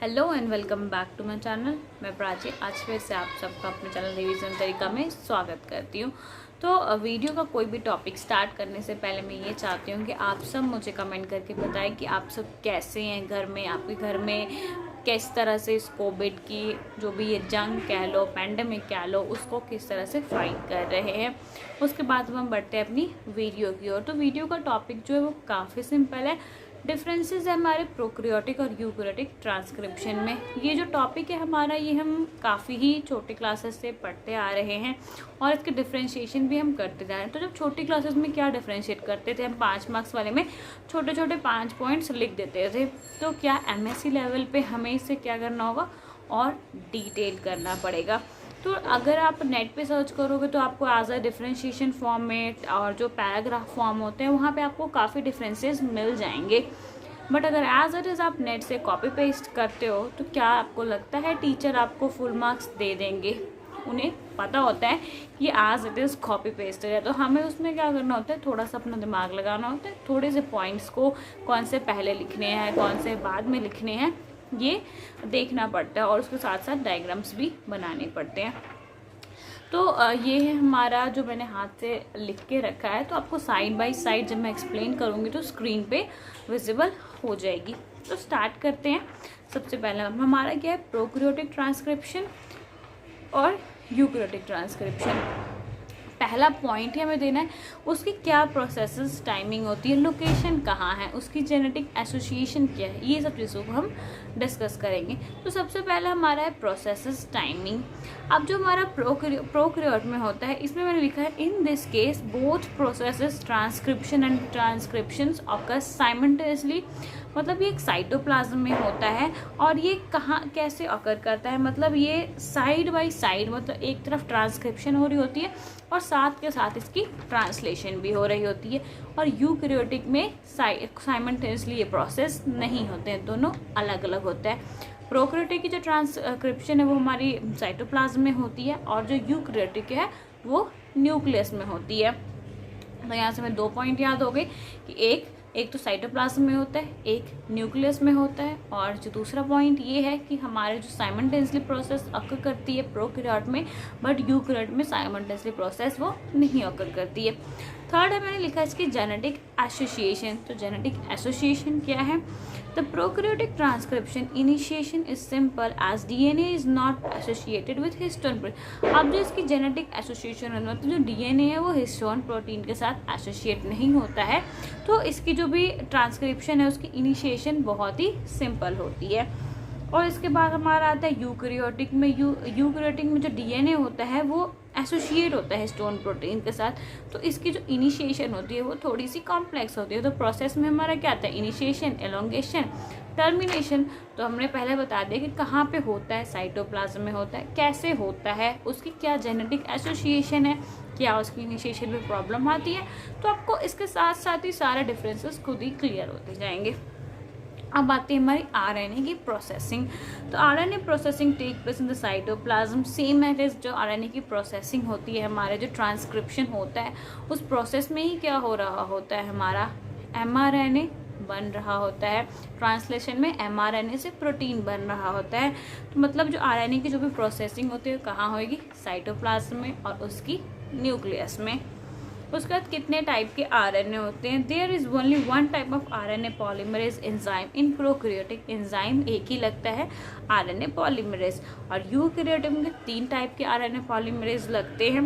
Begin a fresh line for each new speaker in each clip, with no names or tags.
Hello and welcome back to my channel. मैं प्राची आज फिर से आप सबका अपने चैनल रिवीजन तरीका में स्वागत करती हूँ। तो वीडियो का कोई भी टॉपिक स्टार्ट करने से पहले मैं ये चाहती हूँ कि आप सब मुझे कमेंट करके बताएं कि आप सब कैसे हैं घर में, आपके घर में किस तरह से इस कोविड की जो भी ये जंग कह लो, पैंडेमिक कह लो, उसको किस तरह से फाइट कर रहे हैं। उसके बाद हम बढ़ते हैं अपनी वीडियो की ओर। तो वीडियो का टॉपिक जो है वो काफ़ी सिंपल है। डिफरेंसेस है हमारे प्रोकैरियोटिक और यूकैरियोटिक ट्रांसक्रिप्शन में। ये जो टॉपिक है हमारा, ये हम काफ़ी ही छोटे क्लासेस से पढ़ते आ रहे हैं और इसके डिफरेंशिएशन भी हम करते जा रहे हैं। तो जब छोटी क्लासेस में क्या डिफरेंशिएट करते थे, हम 5 मार्क्स वाले में छोटे छोटे 5 पॉइंट्स लिख देते थे। तो क्या एमएससी लेवल पे हमें इससे क्या करना होगा और डिटेल करना पड़ेगा। तो अगर आप नेट पे सर्च करोगे तो आपको एज अ डिफरेंशिएशन फॉर्मेट और जो पैराग्राफ फॉर्म होते हैं वहाँ पे आपको काफ़ी डिफरेंसेस मिल जाएंगे। बट अगर एज इट इज़ आप नेट से कॉपी पेस्ट करते हो तो क्या आपको लगता है टीचर आपको फुल मार्क्स दे देंगे? उन्हें पता होता है कि as it is copy paste है। तो हमें उसमें क्या करना होता है, थोड़ा सा अपना दिमाग लगाना होता है। थोड़े से पॉइंट्स को कौन से पहले लिखने हैं, कौन से बाद में लिखने हैं, ये देखना पड़ता है और उसके साथ साथ डायग्राम्स भी बनाने पड़ते हैं। तो ये है हमारा जो मैंने हाथ से लिख के रखा है। तो आपको साइड बाय साइड जब मैं एक्सप्लेन करूँगी तो स्क्रीन पे विजिबल हो जाएगी। तो स्टार्ट करते हैं। सबसे पहला हमारा क्या है, प्रोकैरियोटिक ट्रांसक्रिप्शन और यूकैरियोटिक ट्रांसक्रिप्शन। पहला पॉइंट ही हमें देना है उसकी क्या प्रोसेसेस टाइमिंग होती है, लोकेशन कहाँ है, उसकी जेनेटिक एसोसिएशन क्या है, ये सब चीज़ों को हम डिस्कस करेंगे। तो सबसे पहला हमारा है प्रोसेसेस टाइमिंग। अब जो हमारा प्रोकैरियोट में होता है, इसमें मैंने लिखा है in this case both processes transcription and transcriptions occur simultaneously. मतलब ये एक साइटोप्लाज्म में होता है और ये कहाँ कैसे ऑकर करता है, मतलब ये साइड बाय साइड, मतलब एक तरफ ट्रांसक्रिप्शन हो रही होती है और साथ के साथ इसकी ट्रांसलेशन भी हो रही होती है। और यूकैरियोटिक में साइमल्टेनियसली ये प्रोसेस नहीं होते हैं, दोनों अलग अलग होता है। प्रोकैरियोटिक की जो ट्रांसक्रिप्शन है वो हमारी साइटोप्लाज्म में होती है और जो यूकैरियोटिक है वो न्यूक्लियस में होती है। तो यहाँ से हमें 2 पॉइंट याद हो गए कि एक तो साइटोप्लाज्म में होता है, एक न्यूक्लियस में होता है। और जो दूसरा पॉइंट ये है कि हमारे जो साइमल्टेनियसली प्रोसेस अकर करती है प्रोकैरियोट में, बट यूकैरियोट में साइमल्टेनियसली प्रोसेस वो नहीं अकर करती है। थर्ड है मैंने लिखा है इसकी जेनेटिक एसोसिएशन। तो जेनेटिक एसोसिएशन क्या है? The prokaryotic transcription initiation is simple as DNA is not associated with histone protein. अब जो इसकी जेनेटिक एसोसिएशन है, मतलब जो डीएनए है वो हिस्टोन प्रोटीन के साथ एसोसिएट नहीं होता है, तो इसकी जो भी ट्रांसक्रिप्शन है उसकी इनिशिएशन बहुत ही सिंपल होती है। और इसके बाद हमारा आता है यूकैरियोटिक में। यूकैरियोटिक में जो डीएनए होता है वो एसोसिएट होता है हिस्टोन प्रोटीन के साथ, तो इसकी जो इनिशिएशन होती है वो थोड़ी सी कॉम्प्लेक्स होती है। तो प्रोसेस में हमारा क्या आता है, इनिशिएशन, एलोंगेशन, टर्मिनेशन। तो हमने पहले बता दिया कि कहाँ पे होता है, साइटोप्लाज्म में होता है, कैसे होता है, उसकी क्या जेनेटिक एसोसिएशन है, क्या उसकी इनिशिएशन में प्रॉब्लम आती है। तो आपको इसके साथ साथ ही सारे डिफरेंसेस खुद ही क्लियर होते जाएंगे। अब आती है हमारी आरएनए की प्रोसेसिंग। तो RNA processing take place in the cytoplasm. Same at is जो आरएनए की प्रोसेसिंग होती है, हमारे जो ट्रांसक्रिप्शन होता है उस प्रोसेस में ही क्या हो रहा होता है, हमारा एमआरएनए बन रहा होता है। ट्रांसलेशन में एमआरएनए से प्रोटीन बन रहा होता है। तो मतलब जो आरएनए की जो भी प्रोसेसिंग होती है कहाँ होगी, साइटोप्लाज्म में और उसकी न्यूक्लियस में। उसके बाद कितने टाइप के आरएनए होते हैं? There is only one type of RNA polymerase enzyme in prokaryotic. Enzyme एक ही लगता है, आरएनए पॉलीमरेज। और यूकैरियोटिक में 3 टाइप के आरएनए पॉलीमरेज लगते हैं,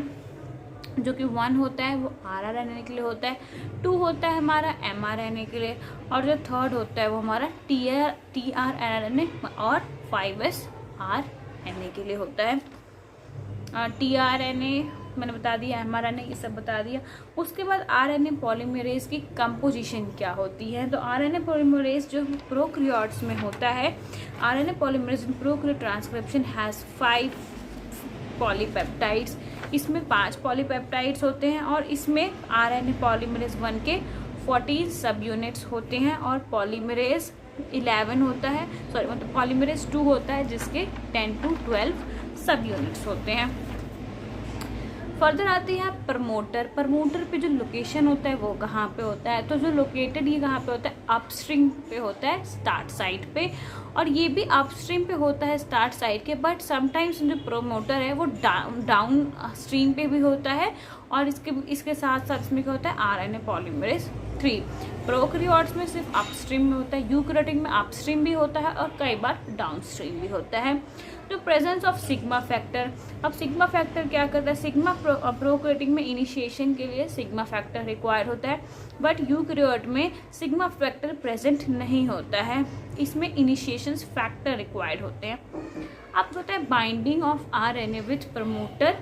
जो कि 1 होता है वो आरआरएनए के लिए होता है, 2 होता है हमारा एमआरएनए के लिए, और जो 3rd होता है वो हमारा टीआरएनए और 5S आरएनए के लिए होता है। टीआरएनए मैंने बता दिया, एमआरएनए ये सब बता दिया। उसके बाद आरएनए पॉलीमरेज की कंपोजिशन क्या होती है? तो आरएनए पॉलीमरेज जो प्रोकैरियोट्स में होता है, RNA polymerase in prokaryote transcription has 5 polypeptides. इसमें 5 पॉलीपेप्टाइड्स होते हैं और इसमें आरएनए पॉलीमरेज 1 के 14 सब यूनिट्स होते हैं और पॉलीमरेज 11 होता है, सॉरी मतलब पॉलीमरेज 2 होता है जिसके 10 to 12 सब यूनिट्स होते हैं। फर्दर आती है प्रमोटर। प्रमोटर पे जो लोकेशन होता है वो कहाँ पे होता है? तो जो लोकेटेड ये कहाँ पे होता है, अपस्ट्रीम पे होता है, स्टार्ट साइट पे। और ये भी अपस्ट्रीम पे होता है स्टार्ट साइड के, बट समटाइम्स जो प्रोमोटर है वो डाउन स्ट्रीम पे भी होता है। और इसके साथ साथ इसमें क्या होता है, आरएनए पॉलीमरेज 3। प्रोकैरियोट्स में सिर्फ अपस्ट्रीम में होता है, यूकैरियोटिक में अपस्ट्रीम भी होता है और कई बार डाउनस्ट्रीम भी होता है। तो प्रेजेंस ऑफ सिग्मा फैक्टर, अब सिग्मा फैक्टर क्या करता है, सिग्मा प्रोकैरियोटिक में इनिशिएशन के लिए सिग्मा फैक्टर रिक्वायर होता है, बट यूकैरियोट में सिग्मा फैक्टर प्रेजेंट नहीं होता है, इसमें इनिशिएशन फैक्टर रिक्वायर्ड होते हैं। अब होता है binding of RNA with promoter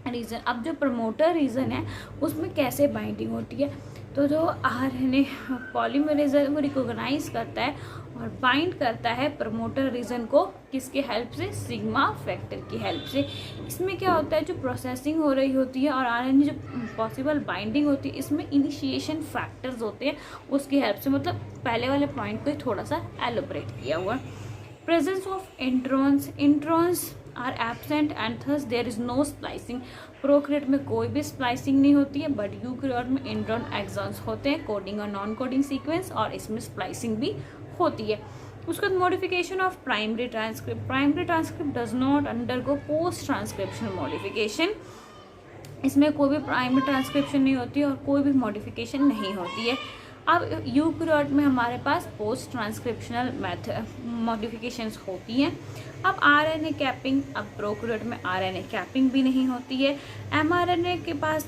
region. अब जो प्रमोटर रीजन है उसमें कैसे बाइंडिंग होती है, तो जो आरएनए पॉलीमरेज है वो रिकॉग्नाइज करता है और बाइंड करता है प्रमोटर रीजन को, किसके हेल्प से, सिग्मा फैक्टर की हेल्प से। इसमें क्या होता है, जो प्रोसेसिंग हो रही होती है और आरएनए जो पॉसिबल बाइंडिंग होती है, इसमें इनिशिएशन फैक्टर्स होते हैं उसकी हेल्प से। मतलब पहले वाले पॉइंट को थोड़ा सा एलोबरेट किया हुआ। Presence of introns are absent and thus there is no splicing. Prokaryote में कोई भी स्प्लाइसिंग नहीं होती है, बट यूकैरियोट में इंट्रॉन एक्सॉन्स होते हैं, कोडिंग और नॉन कोडिंग सीक्वेंस, और इसमें स्प्लाइसिंग भी होती है। उसके बाद modification of primary transcript. Primary transcript does not undergo post transcriptional modification. इसमें कोई भी प्राइमरी ट्रांसक्रिप्शन नहीं होती है और कोई भी मॉडिफिकेशन नहीं होती है। अब यूकैरियोट में हमारे पास पोस्ट ट्रांसक्रिप्शनल मेथड मॉडिफिकेशंस होती हैं। अब आरएनए कैपिंग, अब प्रोकैरियोट में आरएनए कैपिंग भी नहीं होती है। एमआरएनए के पास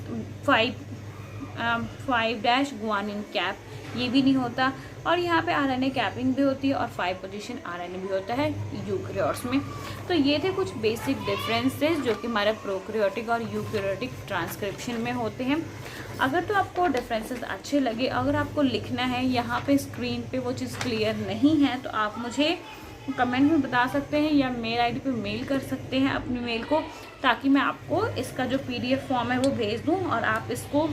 5' गुआनिन कैप, ये भी नहीं होता। और यहाँ पे आरएनए कैपिंग भी होती है और 5 पोजीशन आरएनए भी होता है यूकैरियोट्स में। तो ये थे कुछ बेसिक डिफरेंसेस जो कि हमारे प्रोकैरियोटिक और यूकैरियोटिक ट्रांसक्रिप्शन में होते हैं। अगर तो आपको डिफरेंसेस अच्छे लगे, अगर आपको लिखना है यहाँ पे स्क्रीन पे वो चीज़ क्लियर नहीं है, तो आप मुझे कमेंट में बता सकते हैं या मेल आईडी पे मेल कर सकते हैं अपनी मेल को, ताकि मैं आपको इसका जो PDF फॉर्म है वो भेज दूँ और आप इसको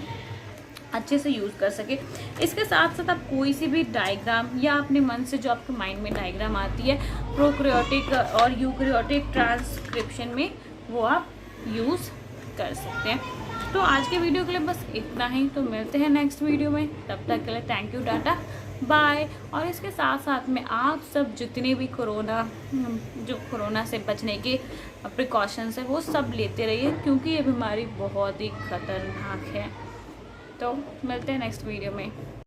अच्छे से यूज़ कर सके। इसके साथ साथ आप कोई सी भी डायग्राम या अपने मन से जो आपके माइंड में डायग्राम आती है प्रोकैरियोटिक और यूकैरियोटिक ट्रांसक्रिप्शन में, वो आप यूज़ कर सकते हैं। तो आज के वीडियो के लिए बस इतना ही। तो मिलते हैं नेक्स्ट वीडियो में, तब तक के लिए थैंक यू, टाटा, बाय। और इसके साथ साथ में आप सब जितने भी कोरोना से बचने के प्रिकॉशंस हैं वो सब लेते रहिए, क्योंकि ये बीमारी बहुत ही खतरनाक है। तो मिलते हैं नेक्स्ट वीडियो में।